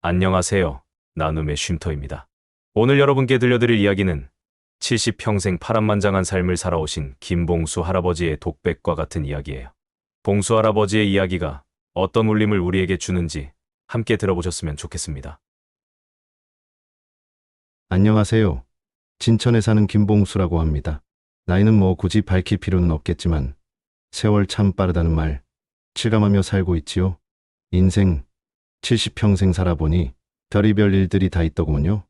안녕하세요. 나눔의 쉼터입니다. 오늘 여러분께 들려드릴 이야기는 70평생 파란만장한 삶을 살아오신 김봉수 할아버지의 독백과 같은 이야기예요. 봉수 할아버지의 이야기가 어떤 울림을 우리에게 주는지 함께 들어보셨으면 좋겠습니다. 안녕하세요. 진천에 사는 김봉수라고 합니다. 나이는 뭐 굳이 밝힐 필요는 없겠지만 세월 참 빠르다는 말 실감하며 살고 있지요. 인생 70평생 살아보니 별의별 일들이 다 있더군요.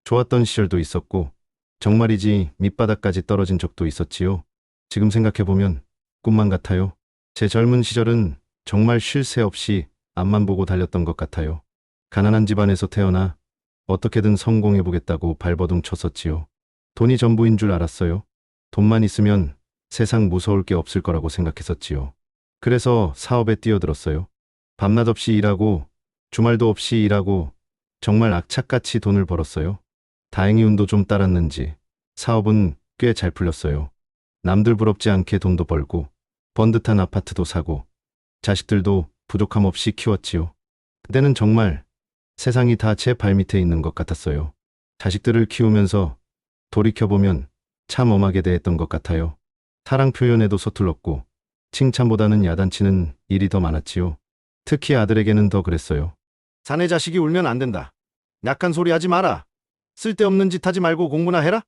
좋았던 시절도 있었고 정말이지 밑바닥까지 떨어진 적도 있었지요. 지금 생각해보면 꿈만 같아요. 제 젊은 시절은 정말 쉴 새 없이 앞만 보고 달렸던 것 같아요. 가난한 집안에서 태어나 어떻게든 성공해보겠다고 발버둥 쳤었지요. 돈이 전부인 줄 알았어요. 돈만 있으면 세상 무서울 게 없을 거라고 생각했었지요. 그래서 사업에 뛰어들었어요. 밤낮 없이 일하고 주말도 없이 일하고 정말 악착같이 돈을 벌었어요. 다행히 운도 좀 따랐는지 사업은 꽤 잘 풀렸어요. 남들 부럽지 않게 돈도 벌고 번듯한 아파트도 사고 자식들도 부족함 없이 키웠지요. 그때는 정말 세상이 다 제 발밑에 있는 것 같았어요. 자식들을 키우면서 돌이켜보면 참 엄하게 대했던 것 같아요. 사랑 표현에도 서툴렀고 칭찬보다는 야단치는 일이 더 많았지요. 특히 아들에게는 더 그랬어요. 자네 자식이 울면 안 된다. 약한 소리 하지 마라. 쓸데없는 짓 하지 말고 공부나 해라.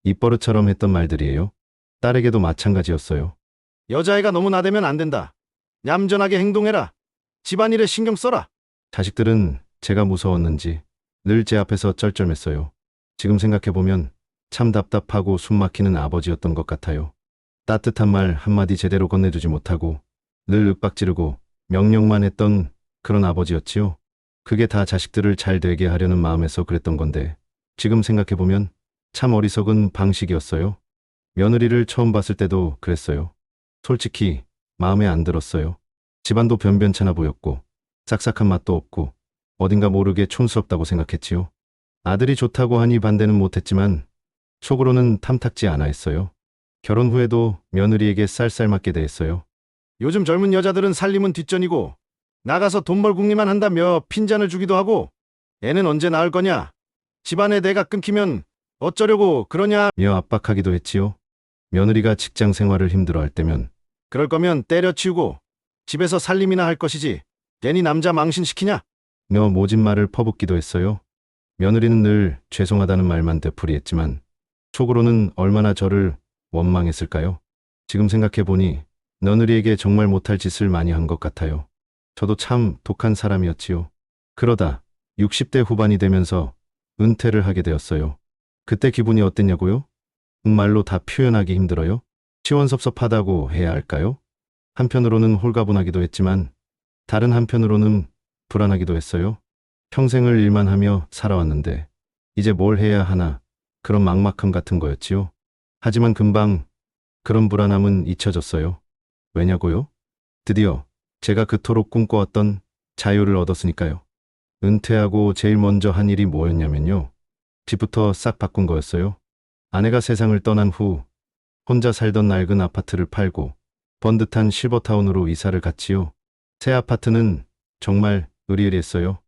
입버릇처럼 했던 말들이에요. 딸에게도 마찬가지였어요. 여자애가 너무 나대면 안 된다. 얌전하게 행동해라. 집안일에 신경 써라. 자식들은 제가 무서웠는지 늘 제 앞에서 쩔쩔맸어요. 지금 생각해보면 참 답답하고 숨막히는 아버지였던 것 같아요. 따뜻한 말 한마디 제대로 건네주지 못하고 늘 윽박지르고 명령만 했던 그런 아버지였지요. 그게 다 자식들을 잘 되게 하려는 마음에서 그랬던 건데 지금 생각해보면 참 어리석은 방식이었어요. 며느리를 처음 봤을 때도 그랬어요. 솔직히 마음에 안 들었어요. 집안도 변변찮아 보였고 싹싹한 맛도 없고 어딘가 모르게 촌스럽다고 생각했지요. 아들이 좋다고 하니 반대는 못했지만 속으로는 탐탁지 않아 했어요. 결혼 후에도 며느리에게 쌀쌀맞게 대했어요. 요즘 젊은 여자들은 살림은 뒷전이고 나가서 돈 벌 궁리만 한다며 핀잔을 주기도 하고 애는 언제 낳을 거냐? 집안에 내가 끊기면 어쩌려고 그러냐? 며 압박하기도 했지요. 며느리가 직장 생활을 힘들어할 때면 그럴 거면 때려치우고 집에서 살림이나 할 것이지 괜히 남자 망신시키냐? 며 모진 말을 퍼붓기도 했어요. 며느리는 늘 죄송하다는 말만 되풀이했지만 속으로는 얼마나 저를 원망했을까요? 지금 생각해보니 며느리에게 정말 못할 짓을 많이 한 것 같아요. 저도 참 독한 사람이었지요. 그러다 60대 후반이 되면서 은퇴를 하게 되었어요. 그때 기분이 어땠냐고요? 말로 다 표현하기 힘들어요. 시원섭섭하다고 해야 할까요? 한편으로는 홀가분하기도 했지만 다른 한편으로는 불안하기도 했어요. 평생을 일만 하며 살아왔는데 이제 뭘 해야 하나 그런 막막함 같은 거였지요. 하지만 금방 그런 불안함은 잊혀졌어요. 왜냐고요? 드디어 제가 그토록 꿈꿔왔던 자유를 얻었으니까요. 은퇴하고 제일 먼저 한 일이 뭐였냐면요. 집부터 싹 바꾼 거였어요. 아내가 세상을 떠난 후 혼자 살던 낡은 아파트를 팔고 번듯한 실버타운으로 이사를 갔지요. 새 아파트는 정말 으리으리했어요.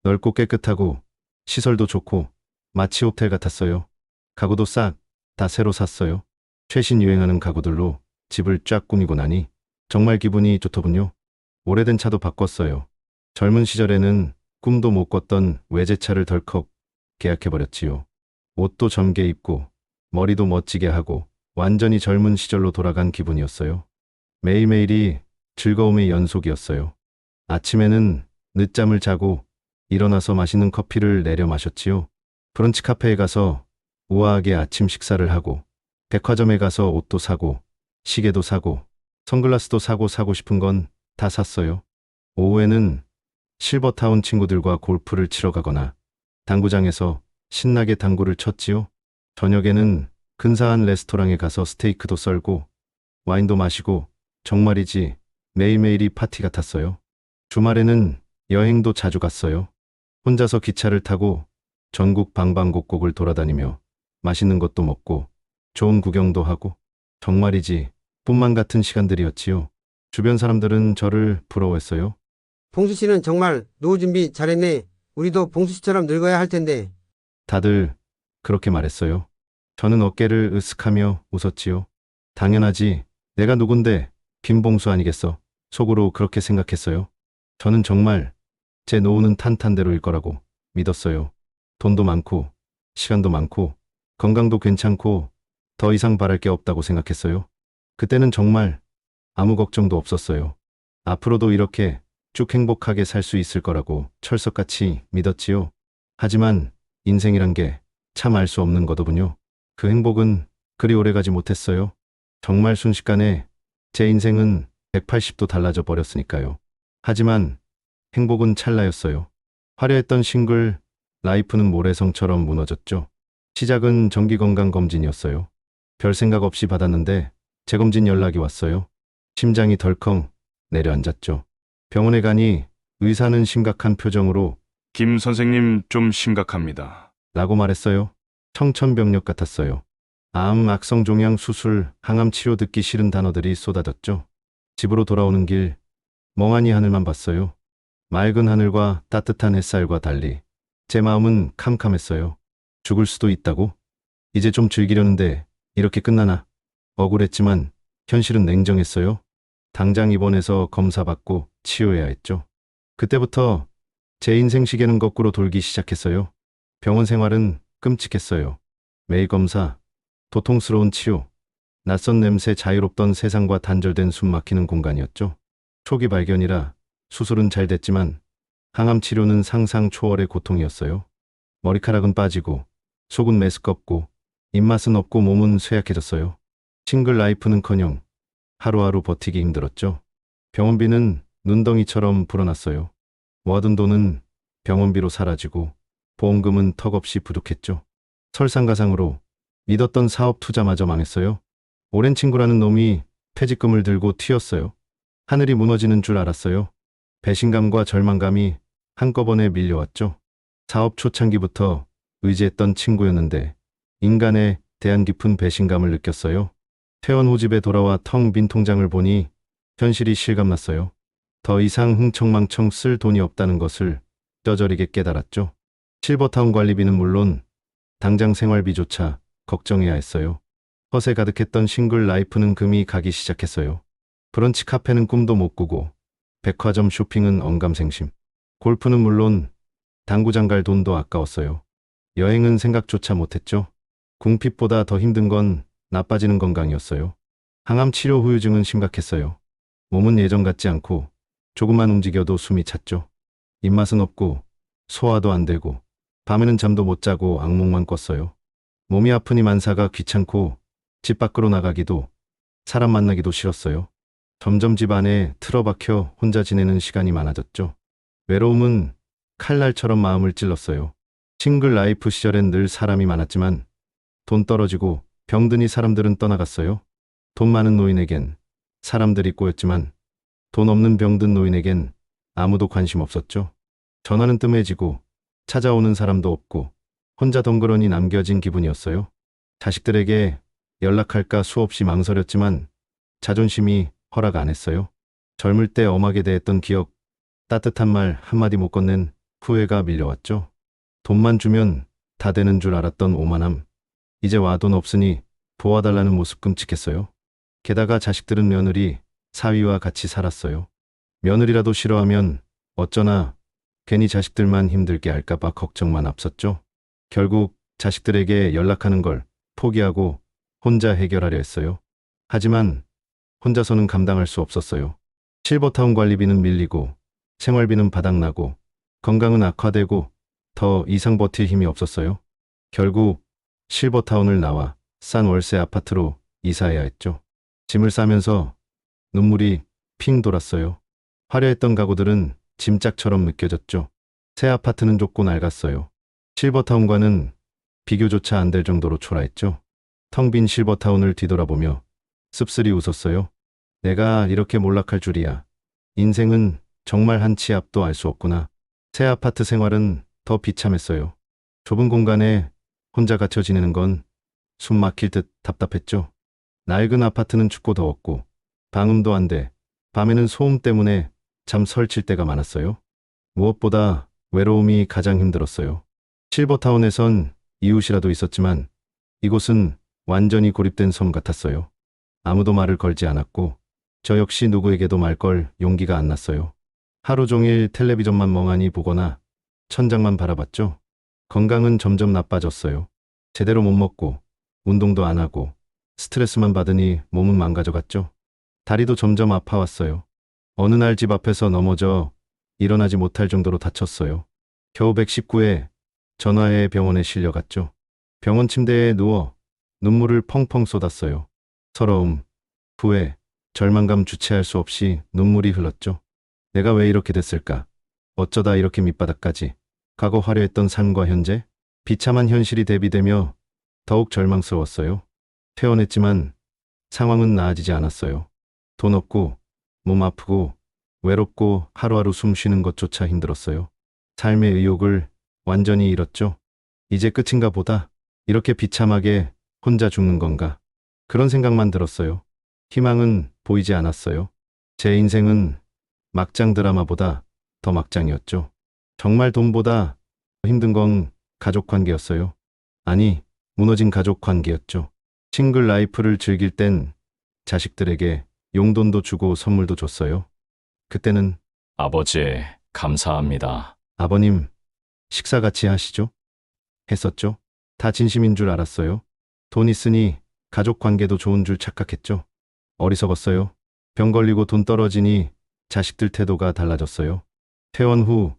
넓고 깨끗하고 시설도 좋고 마치 호텔 같았어요. 가구도 싹 다 새로 샀어요. 최신 유행하는 가구들로 집을 쫙 꾸미고 나니 정말 기분이 좋더군요. 오래된 차도 바꿨어요. 젊은 시절에는 꿈도 못 꿨던 외제차를 덜컥 계약해버렸지요. 옷도 젊게 입고 머리도 멋지게 하고 완전히 젊은 시절로 돌아간 기분이었어요. 매일매일이 즐거움의 연속이었어요. 아침에는 늦잠을 자고 일어나서 맛있는 커피를 내려 마셨지요. 브런치 카페에 가서 우아하게 아침 식사를 하고 백화점에 가서 옷도 사고 시계도 사고 선글라스도 사고 싶은 건 다 샀어요. 오후에는 실버타운 친구들과 골프를 치러 가거나 당구장에서 신나게 당구를 쳤지요. 저녁에는 근사한 레스토랑에 가서 스테이크도 썰고 와인도 마시고 정말이지 매일매일이 파티 같았어요. 주말에는 여행도 자주 갔어요. 혼자서 기차를 타고 전국 방방곡곡을 돌아다니며 맛있는 것도 먹고 좋은 구경도 하고 정말이지 꿈만 같은 시간들이었지요. 주변 사람들은 저를 부러워했어요. 봉수 씨는 정말 노후 준비 잘했네. 우리도 봉수 씨처럼 늙어야 할 텐데. 다들 그렇게 말했어요. 저는 어깨를 으쓱하며 웃었지요. 당연하지. 내가 누군데 김봉수 아니겠어. 속으로 그렇게 생각했어요. 저는 정말 제 노후는 탄탄대로일 거라고 믿었어요. 돈도 많고, 시간도 많고, 건강도 괜찮고, 더 이상 바랄 게 없다고 생각했어요. 그때는 정말 아무 걱정도 없었어요. 앞으로도 이렇게 쭉 행복하게 살 수 있을 거라고 철석같이 믿었지요. 하지만 인생이란 게 참 알 수 없는 거더군요. 그 행복은 그리 오래가지 못했어요. 정말 순식간에 제 인생은 180도 달라져 버렸으니까요. 하지만 행복은 찰나였어요. 화려했던 싱글 라이프는 모래성처럼 무너졌죠. 시작은 정기건강검진이었어요. 별 생각 없이 받았는데 재검진 연락이 왔어요. 심장이 덜컹 내려앉았죠. 병원에 가니 의사는 심각한 표정으로 김 선생님 좀 심각합니다. 라고 말했어요. 청천벽력 같았어요. 암, 악성 종양 수술, 항암 치료 듣기 싫은 단어들이 쏟아졌죠. 집으로 돌아오는 길 멍하니 하늘만 봤어요. 맑은 하늘과 따뜻한 햇살과 달리 제 마음은 캄캄했어요. 죽을 수도 있다고? 이제 좀 즐기려는데 이렇게 끝나나? 억울했지만 현실은 냉정했어요. 당장 입원해서 검사받고 치료해야 했죠. 그때부터 제 인생 시계는 거꾸로 돌기 시작했어요. 병원 생활은 끔찍했어요. 매일 검사, 도통스러운 치료, 낯선 냄새, 자유롭던 세상과 단절된 숨 막히는 공간이었죠. 초기 발견이라 수술은 잘 됐지만 항암 치료는 상상 초월의 고통이었어요. 머리카락은 빠지고 속은 메스껍고 입맛은 없고 몸은 쇠약해졌어요. 싱글 라이프는커녕 하루하루 버티기 힘들었죠. 병원비는 눈덩이처럼 불어났어요. 모아둔 돈은 병원비로 사라지고 보험금은 턱없이 부족했죠. 설상가상으로 믿었던 사업 투자마저 망했어요. 오랜 친구라는 놈이 퇴직금을 들고 튀었어요. 하늘이 무너지는 줄 알았어요. 배신감과 절망감이 한꺼번에 밀려왔죠. 사업 초창기부터 의지했던 친구였는데 인간에 대한 깊은 배신감을 느꼈어요. 퇴원 후 집에 돌아와 텅 빈 통장을 보니 현실이 실감났어요. 더 이상 흥청망청 쓸 돈이 없다는 것을 뼈저리게 깨달았죠. 실버타운 관리비는 물론 당장 생활비조차 걱정해야 했어요. 허세 가득했던 싱글 라이프는 금이 가기 시작했어요. 브런치 카페는 꿈도 못 꾸고 백화점 쇼핑은 언감생심. 골프는 물론 당구장 갈 돈도 아까웠어요. 여행은 생각조차 못했죠. 궁핍보다 더 힘든 건 나빠지는 건강이었어요. 항암 치료 후유증은 심각했어요. 몸은 예전 같지 않고 조금만 움직여도 숨이 찼죠. 입맛은 없고 소화도 안 되고 밤에는 잠도 못 자고 악몽만 꿨어요. 몸이 아프니 만사가 귀찮고 집 밖으로 나가기도 사람 만나기도 싫었어요. 점점 집 안에 틀어박혀 혼자 지내는 시간이 많아졌죠. 외로움은 칼날처럼 마음을 찔렀어요. 싱글 라이프 시절엔 늘 사람이 많았지만 돈 떨어지고 병드니 사람들은 떠나갔어요. 돈 많은 노인에겐 사람들이 꼬였지만 돈 없는 병든 노인에겐 아무도 관심 없었죠. 전화는 뜸해지고 찾아오는 사람도 없고 혼자 덩그러니 남겨진 기분이었어요. 자식들에게 연락할까 수없이 망설였지만 자존심이 허락 안 했어요. 젊을 때 엄하게 대했던 기억, 따뜻한 말 한마디 못 건넨 후회가 밀려왔죠. 돈만 주면 다 되는 줄 알았던 오만함. 이제 와 돈 없으니 도와달라는 모습 끔찍했어요. 게다가 자식들은 며느리, 사위와 같이 살았어요. 며느리라도 싫어하면 어쩌나 괜히 자식들만 힘들게 할까봐 걱정만 앞섰죠. 결국 자식들에게 연락하는 걸 포기하고 혼자 해결하려 했어요. 하지만 혼자서는 감당할 수 없었어요. 실버타운 관리비는 밀리고 생활비는 바닥나고 건강은 악화되고 더 이상 버틸 힘이 없었어요. 결국 실버타운을 나와 싼 월세 아파트로 이사해야 했죠. 짐을 싸면서 눈물이 핑 돌았어요. 화려했던 가구들은 짐짝처럼 느껴졌죠. 새 아파트는 좁고 낡았어요. 실버타운과는 비교조차 안 될 정도로 초라했죠. 텅 빈 실버타운을 뒤돌아보며 씁쓸히 웃었어요. 내가 이렇게 몰락할 줄이야. 인생은 정말 한 치 앞도 알 수 없구나. 새 아파트 생활은 더 비참했어요. 좁은 공간에 혼자 갇혀 지내는 건 숨 막힐 듯 답답했죠. 낡은 아파트는 춥고 더웠고 방음도 안 돼. 밤에는 소음 때문에 잠 설칠 때가 많았어요. 무엇보다 외로움이 가장 힘들었어요. 실버타운에선 이웃이라도 있었지만 이곳은 완전히 고립된 섬 같았어요. 아무도 말을 걸지 않았고 저 역시 누구에게도 말 걸 용기가 안 났어요. 하루 종일 텔레비전만 멍하니 보거나 천장만 바라봤죠. 건강은 점점 나빠졌어요. 제대로 못 먹고 운동도 안 하고 스트레스만 받으니 몸은 망가져갔죠. 다리도 점점 아파왔어요. 어느 날 집 앞에서 넘어져 일어나지 못할 정도로 다쳤어요. 겨우 119에 전화해 병원에 실려갔죠. 병원 침대에 누워 눈물을 펑펑 쏟았어요. 서러움, 후회, 절망감 주체할 수 없이 눈물이 흘렀죠. 내가 왜 이렇게 됐을까? 어쩌다 이렇게 밑바닥까지? 과거 화려했던 삶과 현재? 비참한 현실이 대비되며 더욱 절망스러웠어요. 퇴원했지만 상황은 나아지지 않았어요. 돈 없고, 몸 아프고, 외롭고 하루하루 숨 쉬는 것조차 힘들었어요. 삶의 의욕을 완전히 잃었죠. 이제 끝인가 보다. 이렇게 비참하게 혼자 죽는 건가? 그런 생각만 들었어요. 희망은 보이지 않았어요. 제 인생은 막장 드라마보다 더 막장이었죠. 정말 돈보다 더 힘든 건 가족 관계였어요. 아니, 무너진 가족 관계였죠. 싱글 라이프를 즐길 땐 자식들에게 용돈도 주고 선물도 줬어요. 그때는 아버지, 감사합니다. 아버님, 식사 같이 하시죠? 했었죠. 다 진심인 줄 알았어요. 돈 있으니 가족 관계도 좋은 줄 착각했죠. 어리석었어요. 병 걸리고 돈 떨어지니 자식들 태도가 달라졌어요. 퇴원 후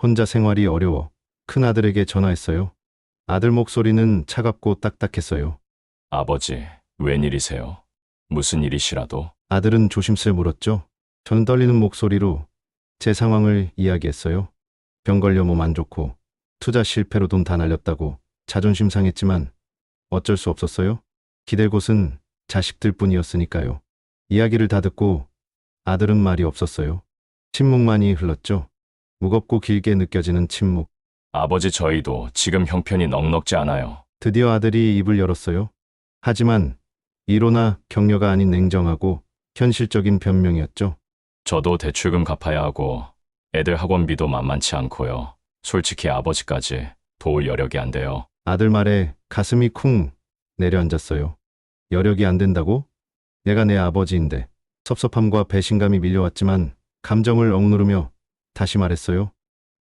혼자 생활이 어려워 큰아들에게 전화했어요. 아들 목소리는 차갑고 딱딱했어요. 아버지, 웬일이세요? 무슨 일이시라도? 아들은 조심스레 물었죠. 저는 떨리는 목소리로 제 상황을 이야기했어요. 병 걸려 몸 안 좋고 투자 실패로 돈 다 날렸다고 자존심 상했지만 어쩔 수 없었어요. 기댈 곳은 자식들 뿐이었으니까요. 이야기를 다 듣고 아들은 말이 없었어요. 침묵만이 흘렀죠. 무겁고 길게 느껴지는 침묵. 아버지, 저희도 지금 형편이 넉넉지 않아요. 드디어 아들이 입을 열었어요. 하지만 이로나 격려가 아닌 냉정하고 현실적인 변명이었죠. 저도 대출금 갚아야 하고 애들 학원비도 만만치 않고요. 솔직히 아버지까지 도울 여력이 안 돼요. 아들 말에 가슴이 쿵 내려앉았어요. 여력이 안 된다고? 내가 내 아버지인데. 섭섭함과 배신감이 밀려왔지만 감정을 억누르며 다시 말했어요.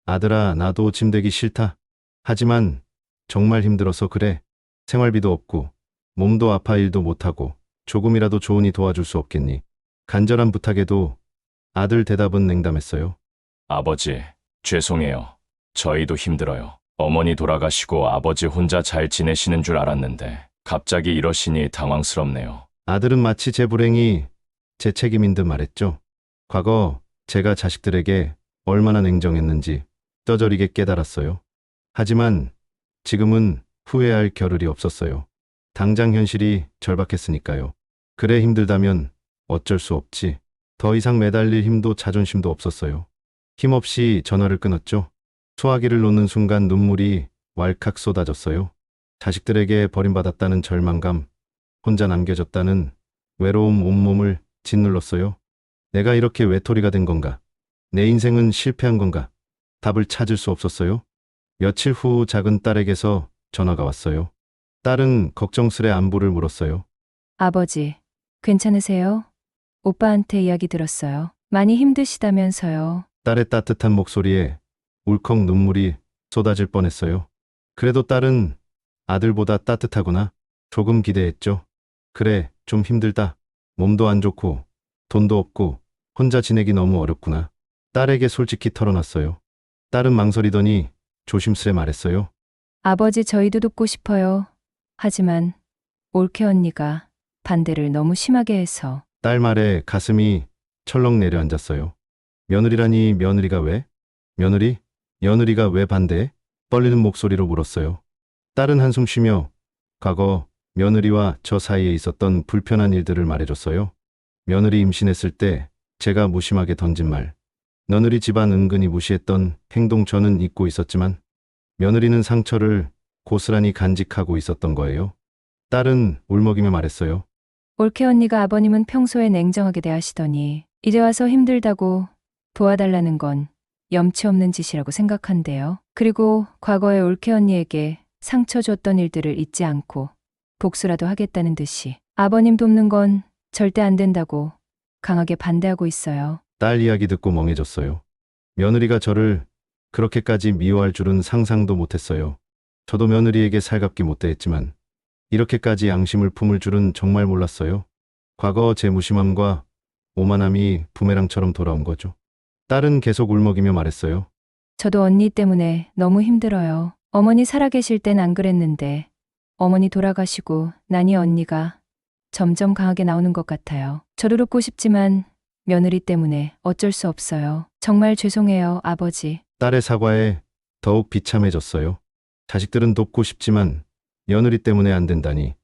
아들아, 나도 짐 되기 싫다. 하지만 정말 힘들어서 그래. 생활비도 없고 몸도 아파 일도 못하고 조금이라도 좋으니 도와줄 수 없겠니? 간절한 부탁에도 아들 대답은 냉담했어요. 아버지, 죄송해요. 저희도 힘들어요. 어머니 돌아가시고 아버지 혼자 잘 지내시는 줄 알았는데 갑자기 이러시니 당황스럽네요. 아들은 마치 제 불행이 제 책임인 듯 말했죠. 과거 제가 자식들에게 얼마나 냉정했는지 뼈저리게 깨달았어요. 하지만 지금은 후회할 겨를이 없었어요. 당장 현실이 절박했으니까요. 그래 힘들다면 어쩔 수 없지. 더 이상 매달릴 힘도 자존심도 없었어요. 힘없이 전화를 끊었죠. 소화기를 놓는 순간 눈물이 왈칵 쏟아졌어요. 자식들에게 버림받았다는 절망감, 혼자 남겨졌다는 외로움 온몸을 짓눌렀어요. 내가 이렇게 외톨이가 된 건가? 내 인생은 실패한 건가? 답을 찾을 수 없었어요. 며칠 후 작은 딸에게서 전화가 왔어요. 딸은 걱정스레 안부를 물었어요. 아버지, 괜찮으세요? 오빠한테 이야기 들었어요. 많이 힘드시다면서요. 딸의 따뜻한 목소리에 울컥 눈물이 쏟아질 뻔했어요. 그래도 딸은 아들보다 따뜻하구나. 조금 기대했죠. 그래, 좀 힘들다. 몸도 안 좋고 돈도 없고 혼자 지내기 너무 어렵구나. 딸에게 솔직히 털어놨어요. 딸은 망설이더니 조심스레 말했어요. 아버지, 저희도 돕고 싶어요. 하지만 올케 언니가 반대를 너무 심하게 해서. 딸 말에 가슴이 철렁 내려앉았어요. 며느리라니 며느리가 왜? 며느리? 며느리가 왜 반대해? 떨리는 목소리로 물었어요. 딸은 한숨 쉬며 과거 며느리와 저 사이에 있었던 불편한 일들을 말해줬어요. 며느리 임신했을 때 제가 무심하게 던진 말. 며느리 집안 은근히 무시했던 행동 저는 잊고 있었지만 며느리는 상처를 고스란히 간직하고 있었던 거예요. 딸은 울먹이며 말했어요. 올케 언니가 아버님은 평소에 냉정하게 대하시더니 이제 와서 힘들다고 도와달라는 건 염치 없는 짓이라고 생각한대요. 그리고 과거에 올케 언니에게 상처 줬던 일들을 잊지 않고 복수라도 하겠다는 듯이 아버님 돕는 건 절대 안 된다고 강하게 반대하고 있어요. 딸 이야기 듣고 멍해졌어요. 며느리가 저를 그렇게까지 미워할 줄은 상상도 못했어요. 저도 며느리에게 살갑게 못 대했지만 이렇게까지 양심을 품을 줄은 정말 몰랐어요. 과거 제 무심함과 오만함이 부메랑처럼 돌아온 거죠. 딸은 계속 울먹이며 말했어요. 저도 언니 때문에 너무 힘들어요. 어머니 살아계실 땐 안 그랬는데 어머니 돌아가시고 나니 언니가 점점 강하게 나오는 것 같아요. 저도 돕고 싶지만 며느리 때문에 어쩔 수 없어요. 정말 죄송해요, 아버지. 딸의 사과에 더욱 비참해졌어요. 자식들은 돕고 싶지만 며느리 때문에 안 된다니.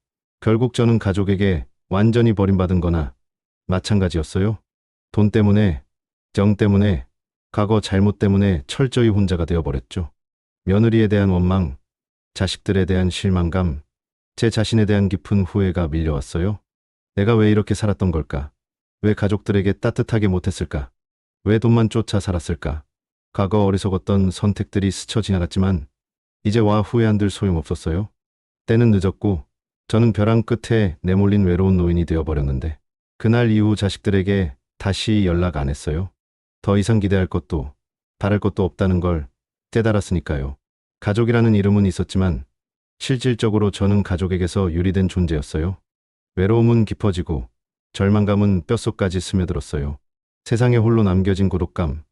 결국 저는 가족에게 완전히 버림받은 거나 마찬가지였어요. 돈 때문에, 정 때문에, 과거 잘못 때문에 철저히 혼자가 되어버렸죠. 며느리에 대한 원망, 자식들에 대한 실망감, 제 자신에 대한 깊은 후회가 밀려왔어요. 내가 왜 이렇게 살았던 걸까? 왜 가족들에게 따뜻하게 못했을까? 왜 돈만 쫓아 살았을까? 과거 어리석었던 선택들이 스쳐 지나갔지만 이제 와 후회 한들 소용없었어요. 때는 늦었고 저는 벼랑 끝에 내몰린 외로운 노인이 되어버렸는데 그날 이후 자식들에게 다시 연락 안 했어요. 더 이상 기대할 것도 바랄 것도 없다는 걸 깨달았으니까요. 가족이라는 이름은 있었지만 실질적으로 저는 가족에게서 유리된 존재였어요. 외로움은 깊어지고 절망감은 뼛속까지 스며들었어요. 세상에 홀로 남겨진 고독감,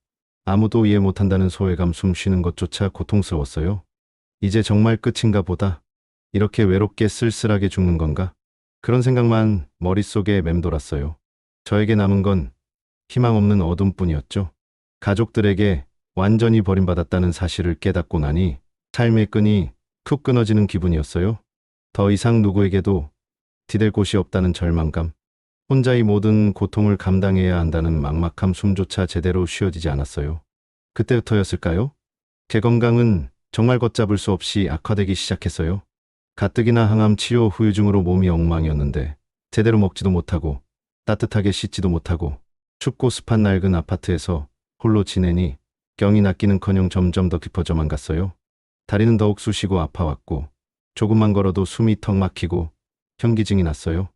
아무도 이해 못한다는 소외감, 숨 쉬는 것조차 고통스러웠어요. 이제 정말 끝인가 보다. 이렇게 외롭게 쓸쓸하게 죽는 건가? 그런 생각만 머릿속에 맴돌았어요. 저에게 남은 건 희망 없는 어둠뿐이었죠. 가족들에게 완전히 버림받았다는 사실을 깨닫고 나니 삶의 끈이 툭 끊어지는 기분이었어요. 더 이상 누구에게도 기댈 곳이 없다는 절망감, 혼자 이 모든 고통을 감당해야 한다는 막막함, 숨조차 제대로 쉬어지지 않았어요. 그때부터였을까요? 제 건강은 정말 걷잡을 수 없이 악화되기 시작했어요. 가뜩이나 항암 치료 후유증으로 몸이 엉망이었는데 제대로 먹지도 못하고 따뜻하게 씻지도 못하고 춥고 습한 낡은 아파트에서 홀로 지내니 경이 낫기는커녕 점점 더 깊어져만 갔어요. 다리는 더욱 쑤시고 아파왔고 조금만 걸어도 숨이 턱 막히고 현기증이 났어요.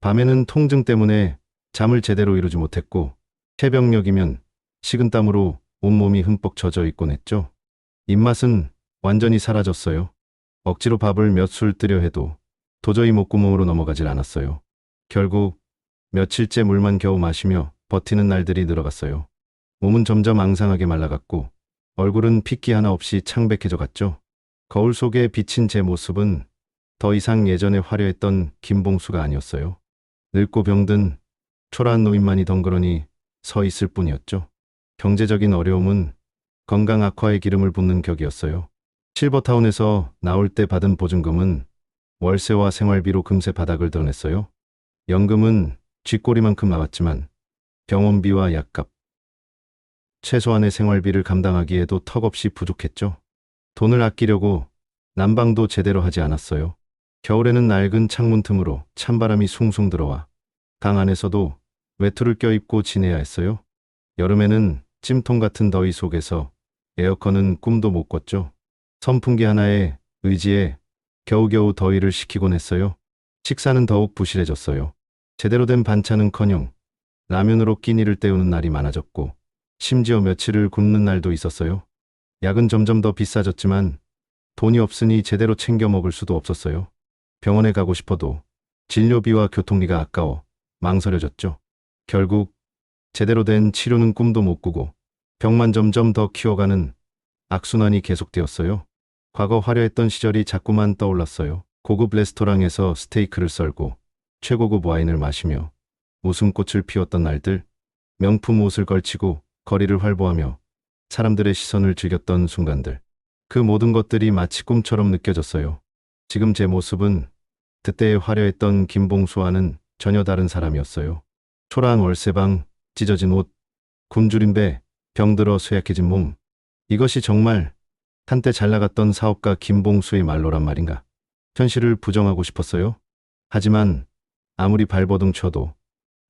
밤에는 통증 때문에 잠을 제대로 이루지 못했고 새벽녘이면 식은땀으로 온몸이 흠뻑 젖어 있곤 했죠. 입맛은 완전히 사라졌어요. 억지로 밥을 몇 술 뜨려 해도 도저히 목구멍으로 넘어가질 않았어요. 결국 며칠째 물만 겨우 마시며 버티는 날들이 늘어갔어요. 몸은 점점 앙상하게 말라갔고 얼굴은 핏기 하나 없이 창백해져 갔죠. 거울 속에 비친 제 모습은 더 이상 예전에 화려했던 김봉수가 아니었어요. 늙고 병든 초라한 노인만이 덩그러니 서 있을 뿐이었죠. 경제적인 어려움은 건강 악화에 기름을 붓는 격이었어요. 실버타운에서 나올 때 받은 보증금은 월세와 생활비로 금세 바닥을 드러냈어요. 연금은 쥐꼬리만큼 나왔지만 병원비와 약값, 최소한의 생활비를 감당하기에도 턱없이 부족했죠. 돈을 아끼려고 난방도 제대로 하지 않았어요. 겨울에는 낡은 창문 틈으로 찬바람이 숭숭 들어와 방 안에서도 외투를 껴입고 지내야 했어요. 여름에는 찜통 같은 더위 속에서 에어컨은 꿈도 못 꿨죠. 선풍기 하나에 의지해 겨우겨우 더위를 식히곤 했어요. 식사는 더욱 부실해졌어요. 제대로 된 반찬은커녕 라면으로 끼니를 때우는 날이 많아졌고 심지어 며칠을 굶는 날도 있었어요. 약은 점점 더 비싸졌지만 돈이 없으니 제대로 챙겨 먹을 수도 없었어요. 병원에 가고 싶어도 진료비와 교통비가 아까워 망설여졌죠. 결국 제대로 된 치료는 꿈도 못 꾸고 병만 점점 더 키워가는 악순환이 계속되었어요. 과거 화려했던 시절이 자꾸만 떠올랐어요. 고급 레스토랑에서 스테이크를 썰고 최고급 와인을 마시며 웃음꽃을 피웠던 날들, 명품 옷을 걸치고 거리를 활보하며 사람들의 시선을 즐겼던 순간들. 그 모든 것들이 마치 꿈처럼 느껴졌어요. 지금 제 모습은 그때의 화려했던 김봉수와는 전혀 다른 사람이었어요. 초라한 월세방, 찢어진 옷, 굶주린 배, 병들어 쇠약해진 몸. 이것이 정말 한때 잘 나갔던 사업가 김봉수의 말로란 말인가. 현실을 부정하고 싶었어요. 하지만 아무리 발버둥 쳐도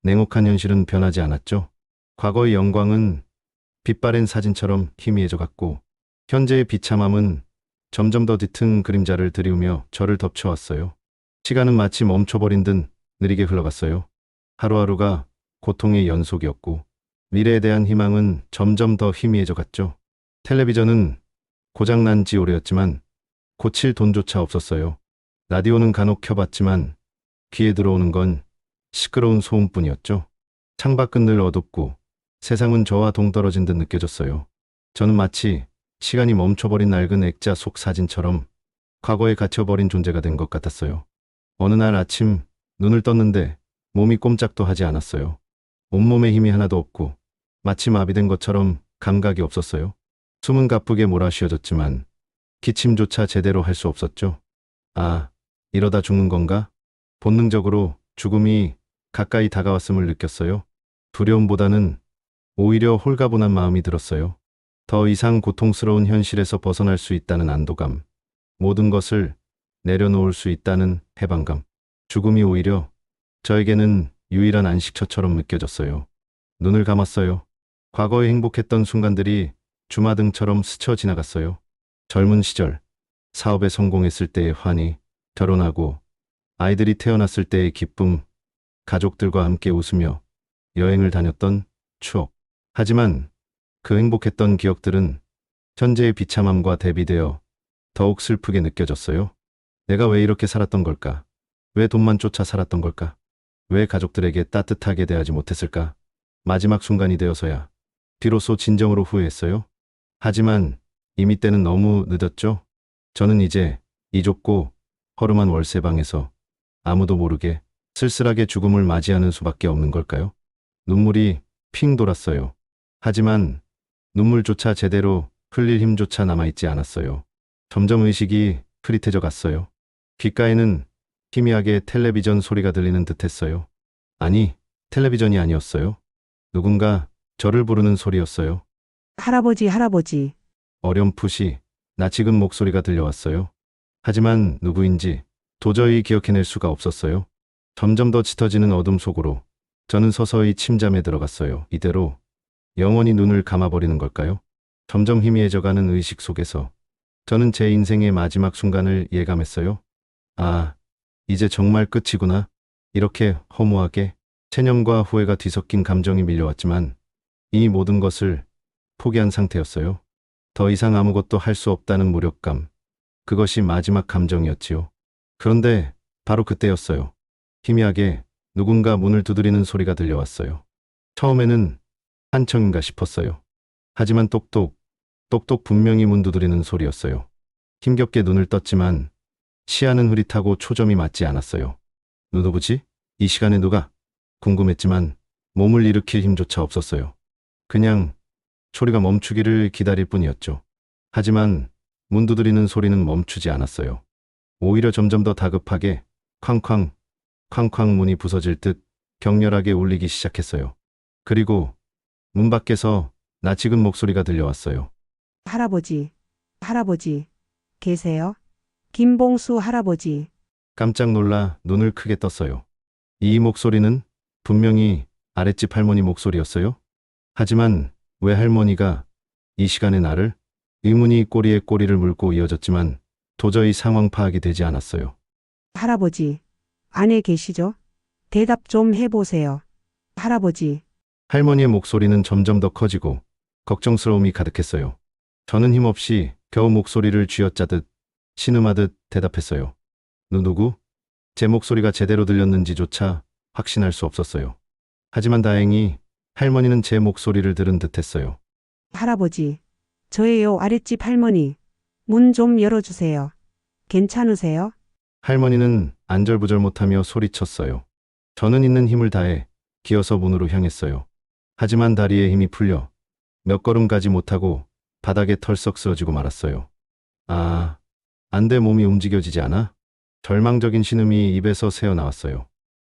냉혹한 현실은 변하지 않았죠. 과거의 영광은 빛바랜 사진처럼 희미해져 갔고 현재의 비참함은 점점 더 짙은 그림자를 드리우며 저를 덮쳐왔어요. 시간은 마치 멈춰버린 듯 느리게 흘러갔어요. 하루하루가 고통의 연속이었고 미래에 대한 희망은 점점 더 희미해져 갔죠. 텔레비전은 고장난 지 오래였지만 고칠 돈조차 없었어요. 라디오는 간혹 켜봤지만 귀에 들어오는 건 시끄러운 소음뿐이었죠. 창밖은 늘 어둡고 세상은 저와 동떨어진 듯 느껴졌어요. 저는 마치 시간이 멈춰버린 낡은 액자 속 사진처럼 과거에 갇혀버린 존재가 된 것 같았어요. 어느 날 아침 눈을 떴는데 몸이 꼼짝도 하지 않았어요. 온몸에 힘이 하나도 없고 마치 마비된 것처럼 감각이 없었어요. 숨은 가쁘게 몰아쉬어졌지만 기침조차 제대로 할 수 없었죠. 아, 이러다 죽는 건가? 본능적으로 죽음이 가까이 다가왔음을 느꼈어요. 두려움보다는 오히려 홀가분한 마음이 들었어요. 더 이상 고통스러운 현실에서 벗어날 수 있다는 안도감, 모든 것을 내려놓을 수 있다는 해방감, 죽음이 오히려 저에게는 유일한 안식처처럼 느껴졌어요. 눈을 감았어요. 과거에 행복했던 순간들이 주마등처럼 스쳐 지나갔어요. 젊은 시절, 사업에 성공했을 때의 환희, 결혼하고 아이들이 태어났을 때의 기쁨, 가족들과 함께 웃으며 여행을 다녔던 추억. 하지만 그 행복했던 기억들은 현재의 비참함과 대비되어 더욱 슬프게 느껴졌어요. 내가 왜 이렇게 살았던 걸까? 왜 돈만 쫓아 살았던 걸까? 왜 가족들에게 따뜻하게 대하지 못했을까? 마지막 순간이 되어서야 비로소 진정으로 후회했어요. 하지만 이미 때는 너무 늦었죠. 저는 이제 이 좁고 허름한 월세방에서 아무도 모르게 쓸쓸하게 죽음을 맞이하는 수밖에 없는 걸까요? 눈물이 핑 돌았어요. 하지만 눈물조차 제대로 흘릴 힘조차 남아있지 않았어요. 점점 의식이 흐릿해져 갔어요. 귓가에는 희미하게 텔레비전 소리가 들리는 듯했어요. 아니, 텔레비전이 아니었어요. 누군가 저를 부르는 소리였어요. 할아버지, 할아버지. 어렴풋이 낯익은 목소리가 들려왔어요. 하지만 누구인지 도저히 기억해낼 수가 없었어요. 점점 더 짙어지는 어둠 속으로 저는 서서히 침잠에 들어갔어요. 이대로 영원히 눈을 감아버리는 걸까요? 점점 희미해져가는 의식 속에서 저는 제 인생의 마지막 순간을 예감했어요. 아, 이제 정말 끝이구나. 이렇게 허무하게 체념과 후회가 뒤섞인 감정이 밀려왔지만 이 모든 것을 포기한 상태였어요. 더 이상 아무것도 할 수 없다는 무력감. 그것이 마지막 감정이었지요. 그런데 바로 그때였어요. 희미하게 누군가 문을 두드리는 소리가 들려왔어요. 처음에는 한청인가 싶었어요. 하지만 똑똑 분명히 문 두드리는 소리였어요. 힘겹게 눈을 떴지만 시야는 흐릿하고 초점이 맞지 않았어요. 누구지? 이 시간에 누가? 궁금했지만 몸을 일으킬 힘조차 없었어요. 그냥 소리가 멈추기를 기다릴 뿐이었죠. 하지만 문 두드리는 소리는 멈추지 않았어요. 오히려 점점 더 다급하게 쾅쾅 문이 부서질 듯 격렬하게 울리기 시작했어요. 그리고 문 밖에서 낯익은 목소리가 들려왔어요. 할아버지, 할아버지. 계세요? 김봉수 할아버지. 깜짝 놀라 눈을 크게 떴어요. 이 목소리는 분명히 아랫집 할머니 목소리였어요. 하지만 왜 할머니가 이 시간에 나를? 의문이 꼬리에 꼬리를 물고 이어졌지만 도저히 상황 파악이 되지 않았어요. 할아버지. 안에 계시죠? 대답 좀 해보세요. 할아버지. 할머니의 목소리는 점점 더 커지고 걱정스러움이 가득했어요. 저는 힘없이 겨우 목소리를 쥐어짜듯 신음하듯 대답했어요. 누구? 제 목소리가 제대로 들렸는지조차 확신할 수 없었어요. 하지만 다행히 할머니는 제 목소리를 들은 듯했어요. 할아버지. 저예요, 아랫집 할머니. 문 좀 열어주세요. 괜찮으세요? 할머니는 안절부절 못하며 소리쳤어요. 저는 있는 힘을 다해 기어서 문으로 향했어요. 하지만 다리에 힘이 풀려 몇 걸음 가지 못하고 바닥에 털썩 쓰러지고 말았어요. 아, 안 돼. 몸이 움직여지지 않아? 절망적인 신음이 입에서 새어나왔어요.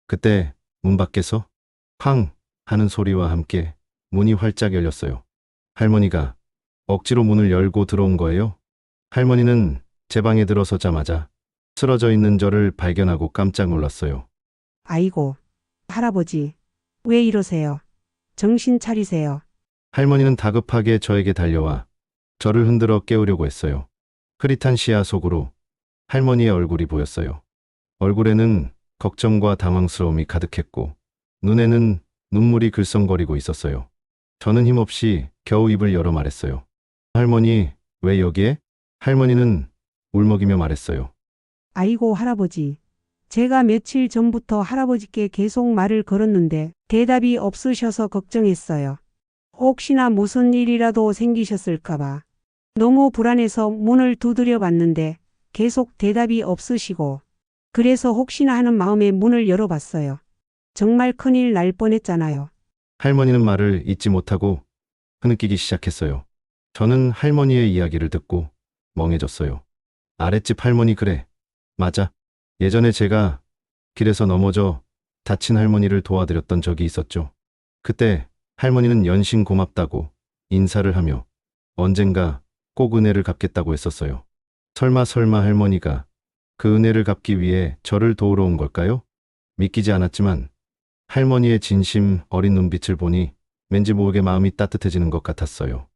그때 문 밖에서 쾅 하는 소리와 함께 문이 활짝 열렸어요. 할머니가 억지로 문을 열고 들어온 거예요. 할머니는 제 방에 들어서자마자 쓰러져 있는 저를 발견하고 깜짝 놀랐어요. 아이고. 할아버지. 왜 이러세요? 정신 차리세요. 할머니는 다급하게 저에게 달려와 저를 흔들어 깨우려고 했어요. 흐릿한 시야 속으로 할머니의 얼굴이 보였어요. 얼굴에는 걱정과 당황스러움이 가득했고 눈에는 눈물이 글썽거리고 있었어요. 저는 힘없이 겨우 입을 열어 말했어요. 할머니, 왜 여기에? 할머니는 울먹이며 말했어요. 아이고 할아버지. 제가 며칠 전부터 할아버지께 계속 말을 걸었는데 대답이 없으셔서 걱정했어요. 혹시나 무슨 일이라도 생기셨을까봐. 너무 불안해서 문을 두드려 봤는데 계속 대답이 없으시고 그래서 혹시나 하는 마음에 문을 열어봤어요. 정말 큰일 날 뻔했잖아요. 할머니는 말을 잇지 못하고 흐느끼기 시작했어요. 저는 할머니의 이야기를 듣고 멍해졌어요. 아랫집 할머니 그래. 맞아. 예전에 제가 길에서 넘어져 다친 할머니를 도와드렸던 적이 있었죠. 그때 할머니는 연신 고맙다고 인사를 하며 언젠가 꼭 은혜를 갚겠다고 했었어요. 설마 할머니가 그 은혜를 갚기 위해 저를 도우러 온 걸까요? 믿기지 않았지만 할머니의 진심 어린 눈빛을 보니 왠지 모르게 마음이 따뜻해지는 것 같았어요.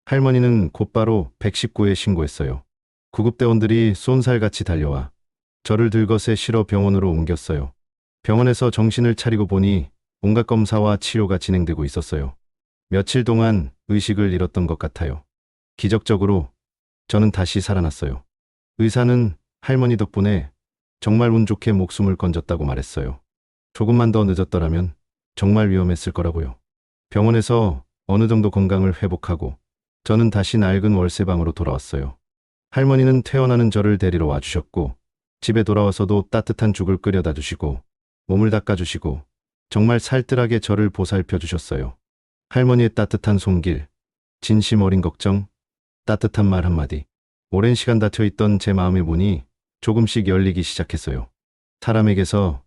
할머니는 곧바로 119에 신고했어요. 구급대원들이 쏜살같이 달려와 저를 들것에 실어 병원으로 옮겼어요. 병원에서 정신을 차리고 보니 온갖 검사와 치료가 진행되고 있었어요. 며칠 동안 의식을 잃었던 것 같아요. 기적적으로 저는 다시 살아났어요. 의사는 할머니 덕분에 정말 운 좋게 목숨을 건졌다고 말했어요. 조금만 더 늦었더라면 정말 위험했을 거라고요. 병원에서 어느 정도 건강을 회복하고 저는 다시 낡은 월세방으로 돌아왔어요. 할머니는 퇴원하는 저를 데리러 와주셨고 집에 돌아와서도 따뜻한 죽을 끓여다 주시고 몸을 닦아주시고 정말 살뜰하게 저를 보살펴 주셨어요. 할머니의 따뜻한 손길, 진심 어린 걱정, 따뜻한 말 한마디. 오랜 시간 닫혀있던 제 마음의 문이 조금씩 열리기 시작했어요. 사람에게서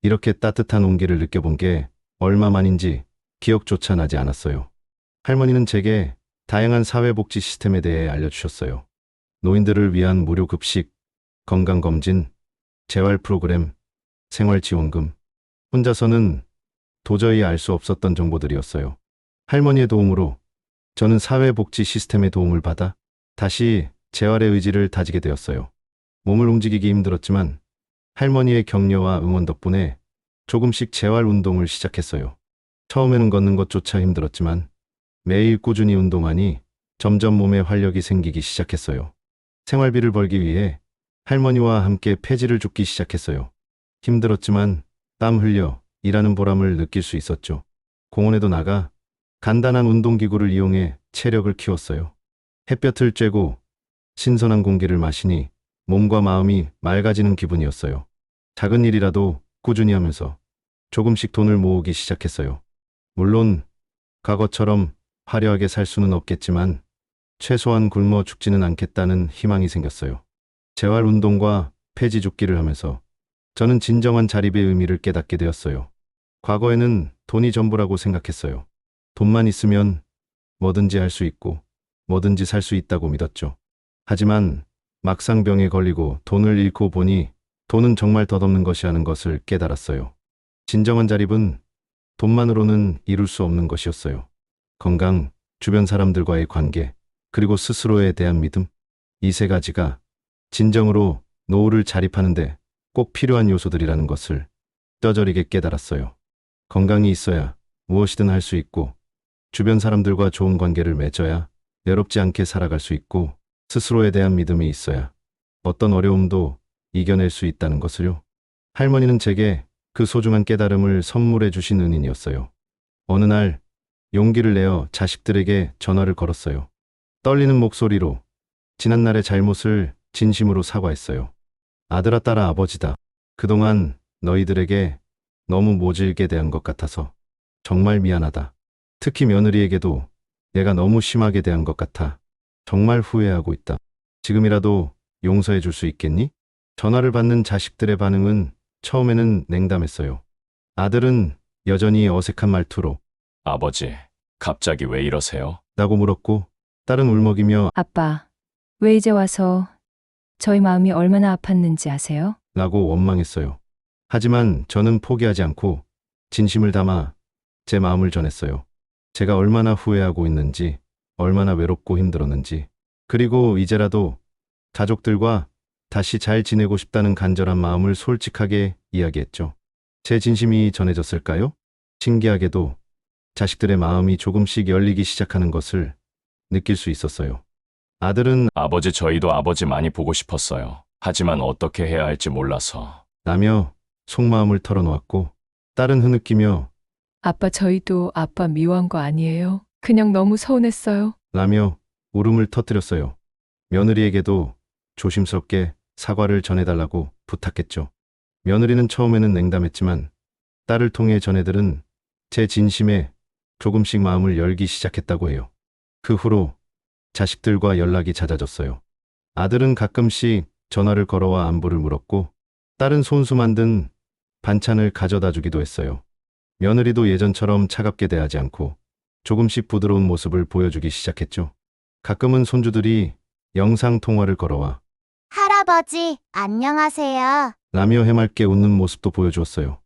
이렇게 따뜻한 온기를 느껴본 게 얼마만인지 기억조차 나지 않았어요. 할머니는 제게 다양한 사회복지 시스템에 대해 알려주셨어요. 노인들을 위한 무료 급식, 건강검진, 재활 프로그램, 생활지원금. 혼자서는 도저히 알 수 없었던 정보들이었어요. 할머니의 도움으로 저는 사회복지 시스템의 도움을 받아 다시 재활의 의지를 다지게 되었어요. 몸을 움직이기 힘들었지만 할머니의 격려와 응원 덕분에 조금씩 재활 운동을 시작했어요. 처음에는 걷는 것조차 힘들었지만 매일 꾸준히 운동하니 점점 몸에 활력이 생기기 시작했어요. 생활비를 벌기 위해 할머니와 함께 폐지를 줍기 시작했어요. 힘들었지만 땀 흘려 일하는 보람을 느낄 수 있었죠. 공원에도 나가 간단한 운동기구를 이용해 체력을 키웠어요. 햇볕을 쬐고 신선한 공기를 마시니 몸과 마음이 맑아지는 기분이었어요. 작은 일이라도 꾸준히 하면서 조금씩 돈을 모으기 시작했어요. 물론 과거처럼 화려하게 살 수는 없겠지만 최소한 굶어 죽지는 않겠다는 희망이 생겼어요. 재활 운동과 폐지 줍기를 하면서 저는 진정한 자립의 의미를 깨닫게 되었어요. 과거에는 돈이 전부라고 생각했어요. 돈만 있으면 뭐든지 할 수 있고 뭐든지 살 수 있다고 믿었죠. 하지만 막상 병에 걸리고 돈을 잃고 보니 돈은 정말 덧없는 것이라는 것을 깨달았어요. 진정한 자립은 돈만으로는 이룰 수 없는 것이었어요. 건강, 주변 사람들과의 관계, 그리고 스스로에 대한 믿음. 이 세 가지가 진정으로 노후를 자립하는데 꼭 필요한 요소들이라는 것을 뼈저리게 깨달았어요. 건강이 있어야 무엇이든 할 수 있고 주변 사람들과 좋은 관계를 맺어야 외롭지 않게 살아갈 수 있고 스스로에 대한 믿음이 있어야 어떤 어려움도 이겨낼 수 있다는 것을요. 할머니는 제게 그 소중한 깨달음을 선물해 주신 은인이었어요. 어느 날 용기를 내어 자식들에게 전화를 걸었어요. 떨리는 목소리로 지난날의 잘못을 진심으로 사과했어요. 아들아, 딸아, 아버지다. 그동안 너희들에게 너무 모질게 대한 것 같아서 정말 미안하다. 특히 며느리에게도 내가 너무 심하게 대한 것 같아 정말 후회하고 있다. 지금이라도 용서해 줄 수 있겠니? 전화를 받는 자식들의 반응은 처음에는 냉담했어요. 아들은 여전히 어색한 말투로 아버지, 갑자기 왜 이러세요? 라고 물었고 딸은 울먹이며 아빠, 왜 이제 와서 저희 마음이 얼마나 아팠는지 아세요? 라고 원망했어요. 하지만 저는 포기하지 않고 진심을 담아 제 마음을 전했어요. 제가 얼마나 후회하고 있는지, 얼마나 외롭고 힘들었는지, 그리고 이제라도 가족들과 다시 잘 지내고 싶다는 간절한 마음을 솔직하게 이야기했죠. 제 진심이 전해졌을까요? 신기하게도 자식들의 마음이 조금씩 열리기 시작하는 것을 느낄 수 있었어요. 아들은 아버지, 저희도 아버지 많이 보고 싶었어요. 하지만 어떻게 해야 할지 몰라서. 라며 속마음을 털어놓았고, 딸은 흐느끼며 아빠, 저희도 아빠 미워한 거 아니에요? 그냥 너무 서운했어요. 라며 울음을 터뜨렸어요. 며느리에게도 조심스럽게 사과를 전해달라고 부탁했죠. 며느리는 처음에는 냉담했지만 딸을 통해 전해들은 제 진심에 조금씩 마음을 열기 시작했다고 해요. 그 후로 자식들과 연락이 잦아졌어요. 아들은 가끔씩 전화를 걸어와 안부를 물었고, 딸은 손수 만든 반찬을 가져다 주기도 했어요. 며느리도 예전처럼 차갑게 대하지 않고 조금씩 부드러운 모습을 보여주기 시작했죠. 가끔은 손주들이 영상 통화를 걸어와 할아버지, 안녕하세요. 라며 해맑게 웃는 모습도 보여주었어요.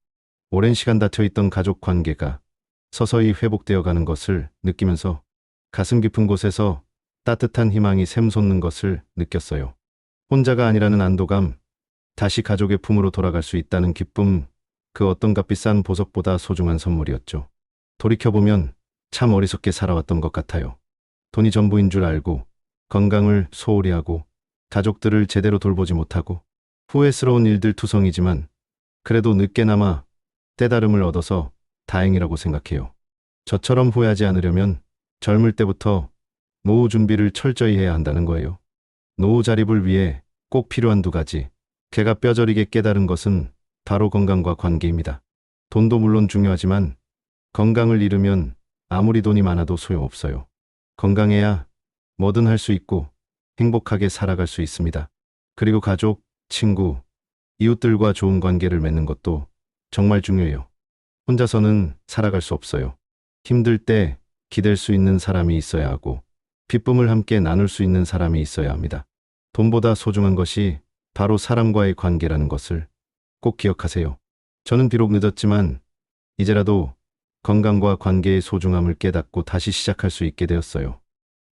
오랜 시간 닫혀있던 가족 관계가 서서히 회복되어 가는 것을 느끼면서 가슴 깊은 곳에서 따뜻한 희망이 샘솟는 것을 느꼈어요. 혼자가 아니라는 안도감, 다시 가족의 품으로 돌아갈 수 있다는 기쁨, 그 어떤 값비싼 보석보다 소중한 선물이었죠. 돌이켜보면 참 어리석게 살아왔던 것 같아요. 돈이 전부인 줄 알고 건강을 소홀히 하고 가족들을 제대로 돌보지 못하고 후회스러운 일들 투성이지만 그래도 늦게나마 깨달음을 얻어서 다행이라고 생각해요. 저처럼 후회하지 않으려면 젊을 때부터 노후 준비를 철저히 해야 한다는 거예요. 노후 자립을 위해 꼭 필요한 2가지. 제가 뼈저리게 깨달은 것은 바로 건강과 관계입니다. 돈도 물론 중요하지만 건강을 잃으면 아무리 돈이 많아도 소용없어요. 건강해야 뭐든 할 수 있고 행복하게 살아갈 수 있습니다. 그리고 가족, 친구, 이웃들과 좋은 관계를 맺는 것도 정말 중요해요. 혼자서는 살아갈 수 없어요. 힘들 때 기댈 수 있는 사람이 있어야 하고 기쁨을 함께 나눌 수 있는 사람이 있어야 합니다. 돈보다 소중한 것이 바로 사람과의 관계라는 것을 꼭 기억하세요. 저는 비록 늦었지만 이제라도 건강과 관계의 소중함을 깨닫고 다시 시작할 수 있게 되었어요.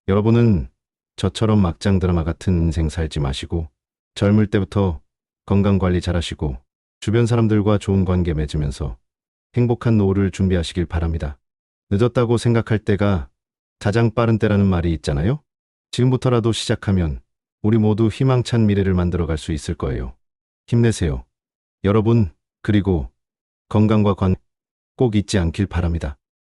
여러분은 저처럼 막장 드라마 같은 인생 살지 마시고 젊을 때부터 건강 관리 잘하시고 주변 사람들과 좋은 관계 맺으면서 행복한 노후를 준비하시길 바랍니다. 늦었다고 생각할 때가 가장 빠른 때라는 말이 있잖아요. 지금부터라도 시작하면 우리 모두 희망찬 미래를 만들어갈 수 있을 거예요. 힘내세요. 여러분, 그리고 건강과 관계 꼭 잊지 않길 바랍니다.